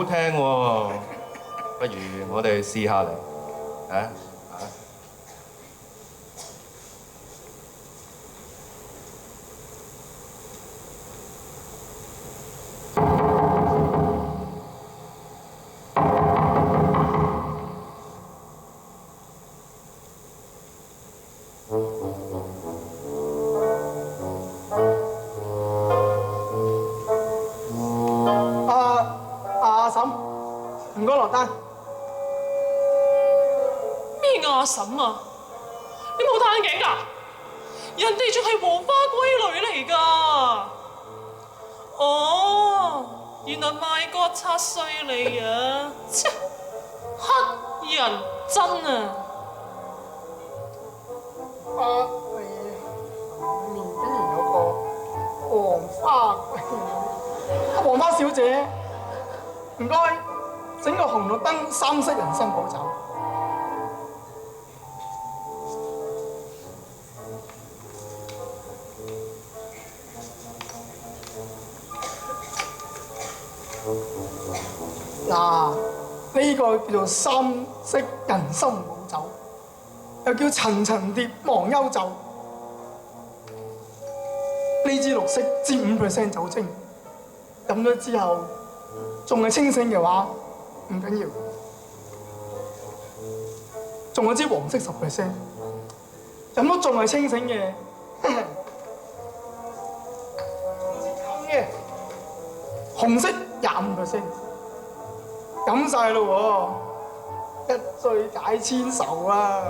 好聽喎，不如我哋試下嚟啊！阿嬸，唔該落單。咩阿嬸啊？你冇戴眼鏡㗎？人哋仲係黃花閨女嚟㗎。哦，原來賣國賊衰你啊！切，黑人真啊！面竟然有個黃花閨女，黃花小姐，唔該，整個紅綠燈3色人參寶酒。嗱，呢個叫做3色人參寶酒，又叫層層疊忘憂酒。呢支綠色佔5% 酒精，飲咗之後仲係清醒嘅話唔緊要。仲有支黃色10%，飲咗仲係清醒嘅，嘅紅色25%，飲晒咯喎，一醉解千愁啊！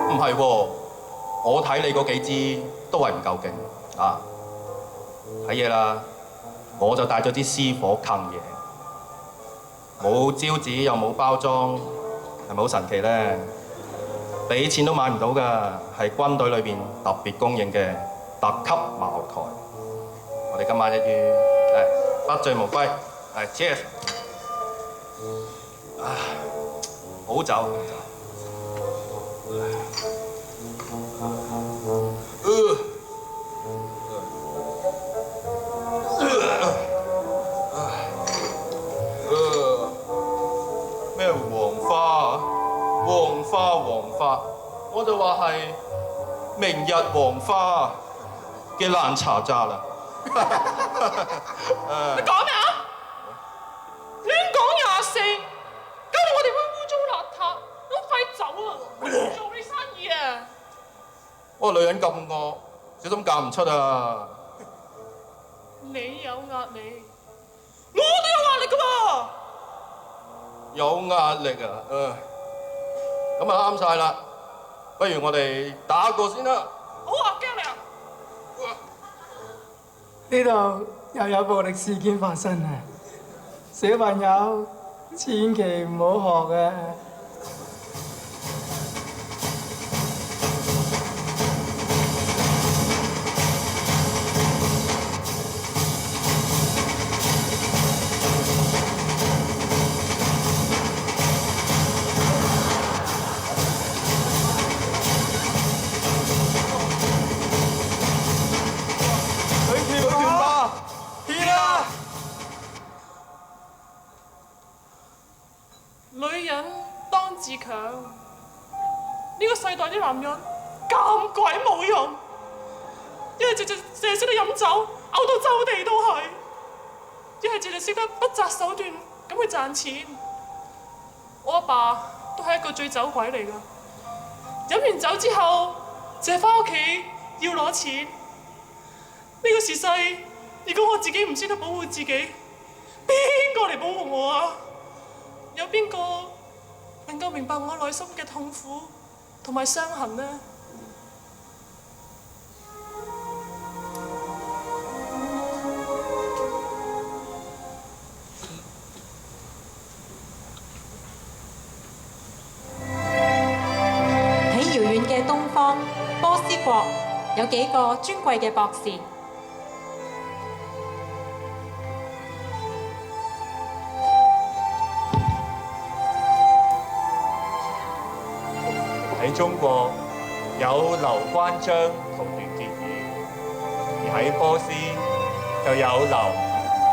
唔係喎，我睇你嗰幾支都係唔夠勁啊！睇嘢啦，我就帶咗支私火坑嘢，冇招紙又冇包裝，係咪好神奇咧？俾錢都買唔到㗎，係軍隊裏邊特別供應嘅特級茅台。我哋今晚一於不醉無歸，cheers！ 好酒，好酒。咩黃花啊？黃花，我就話係明日黃花嘅爛茶渣啦。你講咩啊？亂講24，搞到我哋污糟邋遢，都快走啊！我唔做你生意啊！我個女人咁惡，小心嫁唔出啊！你有壓力，我都有壓力㗎噃。有壓力啊！咁啊啱晒啦，不如我哋打個先啦。好啊，驚你啊！呢度又有暴力事件發生啊！小朋友千祈唔好學啊！女人當自強，呢個世代啲男人咁鬼冇用，一係淨係識得飲酒，嘔到周地都係；一係淨係識得不擇手段咁去賺錢。我阿爸都係一個醉酒鬼嚟㗎，飲完酒之後淨係返屋企要攞錢。呢個時勢，如果我自己唔識得保護自己，邊個嚟保護我啊？有邊個能夠明白我內心嘅痛苦同埋傷痕呢？喺遙遠嘅東方，波斯國有幾個尊貴嘅博士。喺中國有劉關張同段結義，有喺波斯就有劉、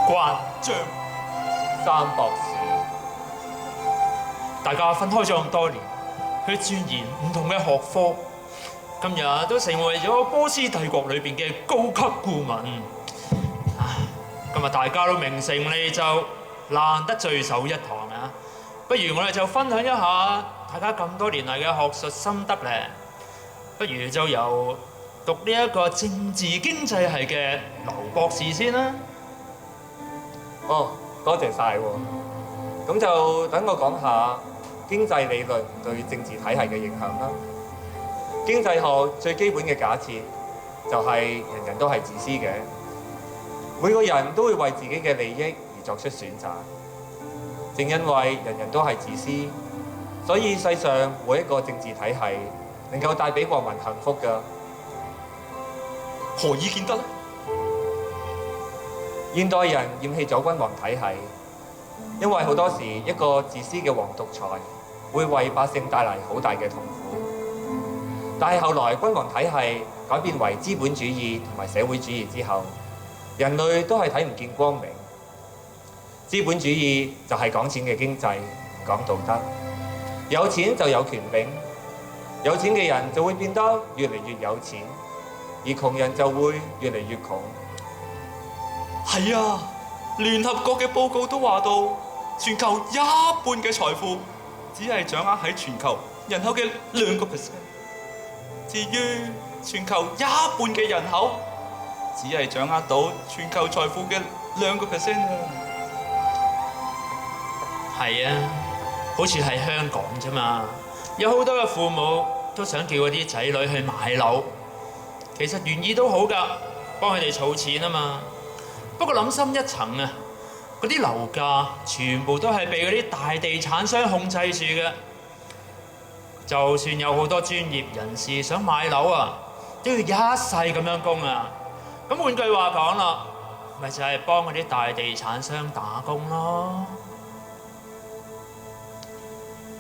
關、張三博士，大家分開咗咁多年，去鑽研唔同嘅學科，今日都成為咗波斯帝國裏邊嘅高級顧問。今日大家都名成利就，難得聚首一堂啊！不如我哋就分享一下大家咁多年嚟嘅學術心得咧。不如就由讀呢一個政治經濟系嘅劉博士先啦。哦，多謝晒喎。咁就等我講下經濟理論對政治體系嘅影響啦。經濟學最基本嘅假設就係人人都係自私嘅，每個人都會為自己嘅利益而作出選擇。正因為人人都係自私，所以世上每一個政治體系能夠帶俾國民幸福㗎。何以見得呢？現代人厭棄咗君王體系，因為好多時一個自私嘅皇獨裁會為百姓帶嚟好大嘅痛苦。但係後來君王體系改變為資本主義同埋社會主義之後，人類都係睇唔見光明。資本主義就係講錢嘅經濟，講道德，有錢就有權柄，有錢嘅人就會變得越嚟越有錢，而窮人就會越嚟越窮。係啊，聯合國嘅報告都話到，全球一半嘅財富只係掌握喺全球人口嘅2%。至於全球一半嘅人口，只係掌握到全球財富嘅2%啊！係啊，好似喺香港啫嘛，有好多嘅父母都想叫嗰啲仔女去買樓，其實原意都好㗎，幫佢哋儲錢啊嘛。不過諗深一層啊，嗰啲樓價全部都係被嗰啲大地產商控制住嘅。就算有好多專業人士想買樓啊，都要一世咁樣供啊。咁換句話講啦，咪就係幫嗰啲大地產商打工咯。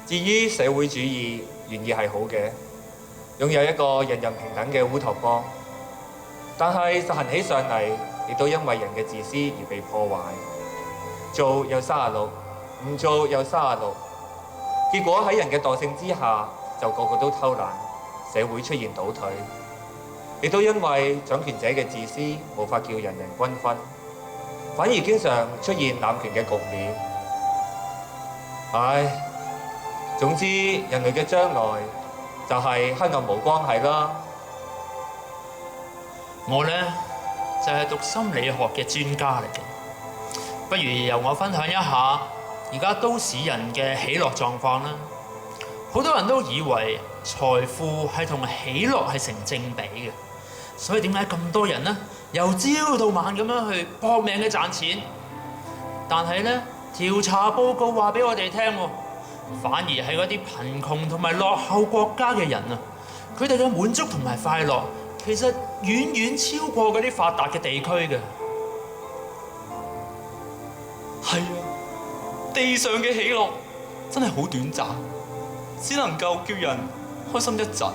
至於社會主義原意係好嘅，擁有一個人人平等嘅烏托邦，但係實行起上嚟，亦都因為人嘅自私而被破壞。做又36，唔做又36，結果喺人嘅惰性之下，就個個都偷懶，社會出現倒退。亦都因為掌權者嘅自私，無法叫人人均分，反而經常出現濫權嘅局面。唉，總之人類嘅將來就係黑暗無光係啦。我呢，就係讀心理學嘅專家嚟嘅，不如由我分享一下而家都市人嘅喜樂狀況啦。好多人都以為財富係同喜樂係成正比嘅，所以點解咁多人呢由朝到晚咁樣去搏命嘅賺錢？但係呢，調查報告話俾我哋聽，反而係嗰啲貧窮同埋落後國家嘅人啊，佢哋嘅滿足同埋快樂其實遠遠超過嗰啲發達嘅地區嘅。係啊，地上嘅喜樂真係好短暫，只能夠叫人開心一陣。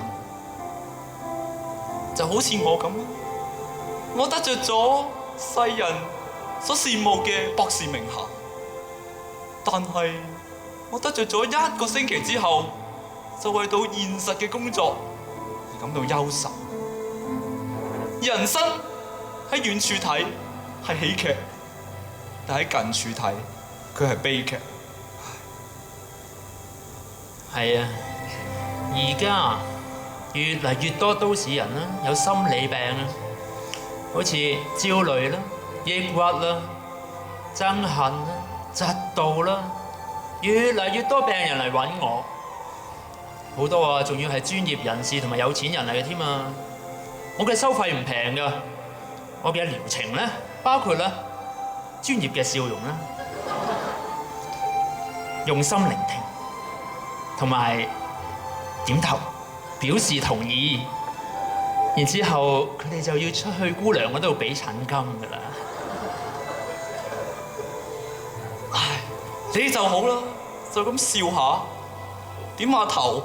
就好似我咁，我得着咗世人所羨慕嘅博士名銜，但係我得着咗1個星期之後，就為到現實嘅工作而感到憂愁。人生喺遠處睇係喜劇，但喺近處睇佢係悲劇。係啊，而家越嚟越多都市人啦，有心理病啊，好似焦慮啦、抑鬱啦、憎恨啦、嫉妒啦，越嚟越多病人嚟揾我，好多啊，仲要係專業人士同埋有錢人嚟嘅添啊！我嘅收費唔平㗎，我嘅療程咧包括咧專業嘅笑容啦、用心聆聽，同埋點頭表示同意，然之後佢哋就要出去姑娘嗰度俾診金㗎啦。唉，你就好啦，就咁笑下，點下頭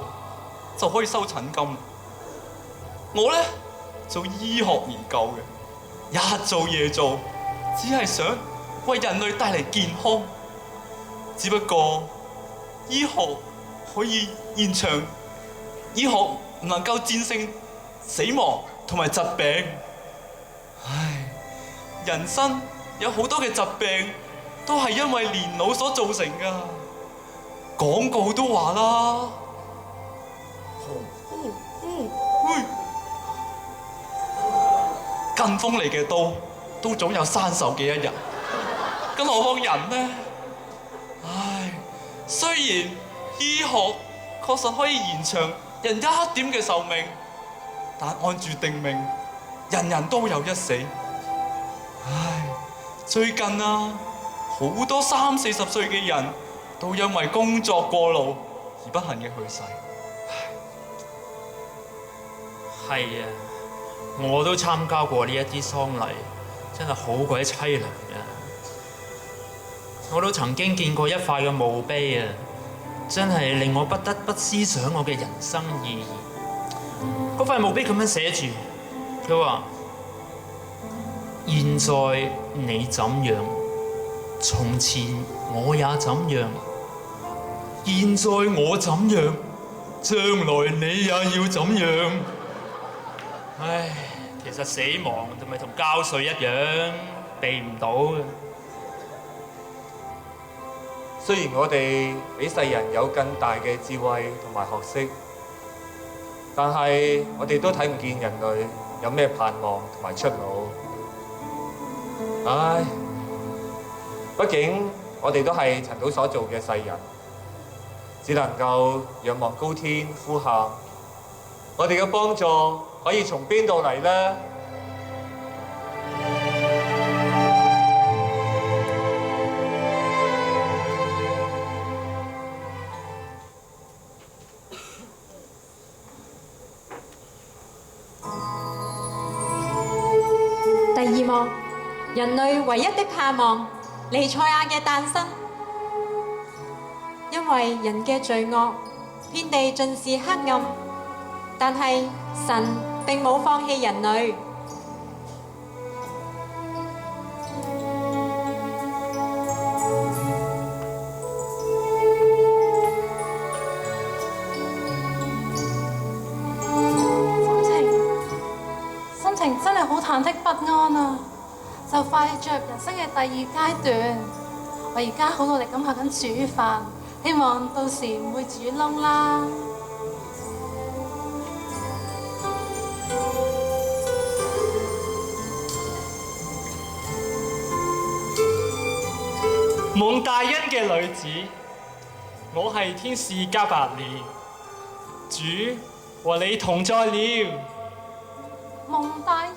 就可以收診金。我咧做醫學研究嘅，日做夜做，只係想為人類帶嚟健康。只不過醫學可以延長，醫學唔能夠戰勝死亡同埋疾病。唉，人生有好多嘅疾病都係因為年老所造成㗎。廣告都話啦，跟風嚟嘅刀都總有生鏽嘅一日，更何況人呢？唉，雖然醫學確實可以延長人一點嘅壽命，但按住定命，人人都有一死。唉，最近啊，好多30、40歲嘅人都因為工作過勞而不幸嘅去世。係啊，我都參加過呢一啲喪禮，真係好鬼凄涼啊！我都曾經見過一塊嘅墓碑啊，真係令我不得不思想我嘅人生意義。嗰塊墓碑咁樣寫住，佢話：現在你怎樣，從前我也怎樣；現在我怎樣，將來你也要怎樣。唉，其實死亡同咪同交稅一樣，避唔到嘅。雖然我哋比世人有更大嘅智慧同埋學識，但係我哋都睇唔見人類有咩盼望同埋出路。唉，畢竟我哋都係塵土所造嘅世人，只能夠仰望高天呼喊。我哋嘅幫助可以從邊度嚟呢？第二幕，人類唯一的盼望，彌賽亞嘅誕生。因為人嘅罪惡，遍地盡是黑暗，但係神並冇放棄人類。心情真係好忐忑不安啊！就快進入人生嘅第二階段，我而家好努力咁學緊煮飯，希望到時唔會煮燶啦。蒙大恩嘅女子，我係天使加百列，主和你同在了。蒙大恩。